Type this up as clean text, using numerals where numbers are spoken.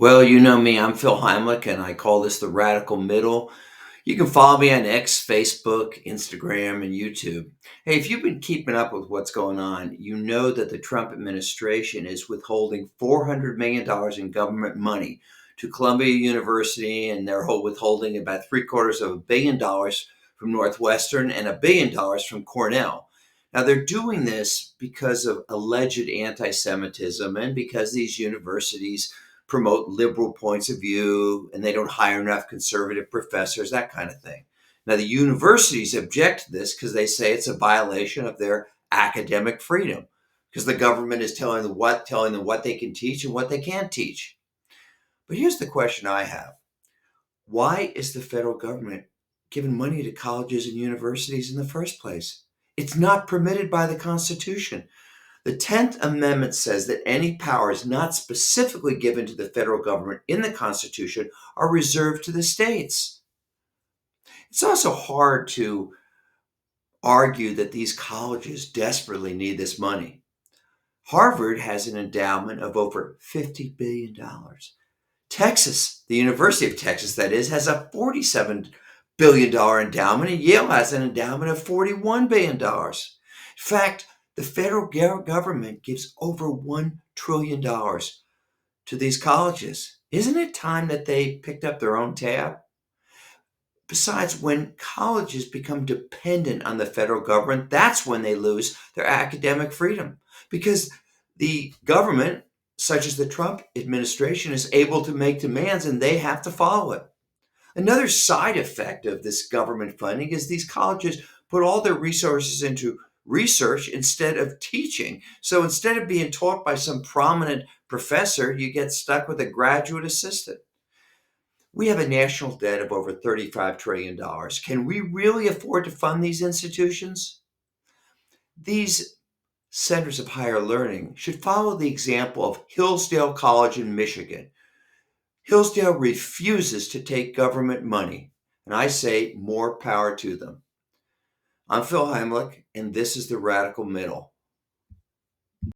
Well, you know me, I'm Phil Heimlich, and I call this the radical middle. You can follow me on X, Facebook, Instagram, and YouTube. Hey, if you've been keeping up with what's going on, you know that the Trump administration is withholding $400 million in government money to Columbia University, and they're withholding about three-quarters of $1 billion from Northwestern and $1 billion from Cornell. Now, they're doing this because of alleged anti Semitism and because these universities promote liberal points of view and they don't hire enough conservative professors, that kind of thing. Now, the universities object to this because they say it's a violation of their academic freedom because the government is telling them what they can teach and what they can't teach. But here's the question I have. Why is the federal government giving money to colleges and universities in the first place? It's not permitted by the Constitution. The 10th Amendment says that any powers not specifically given to the federal government in the Constitution are reserved to the states. It's also hard to argue that these colleges desperately need this money. Harvard has an endowment of over $50 billion. Texas, the University of Texas, that is, has a $47 billion endowment, and Yale has an endowment of $41 billion. In fact, the federal government gives over $1 trillion to these colleges. Isn't it time that they picked up their own tab? Besides, when colleges become dependent on the federal government, that's when they lose their academic freedom because the government, such as the Trump administration, is able to make demands and they have to follow it. Another side effect of this government funding is these colleges put all their resources into research instead of teaching. So instead of being taught by some prominent professor, you get stuck with a graduate assistant. We have a national debt of over $35 trillion. Can we really afford to fund these institutions? These centers of higher learning should follow the example of Hillsdale College in Michigan. Hillsdale refuses to take government money, and I say more power to them. I'm Phil Heimlich, and this is the Radical Middle.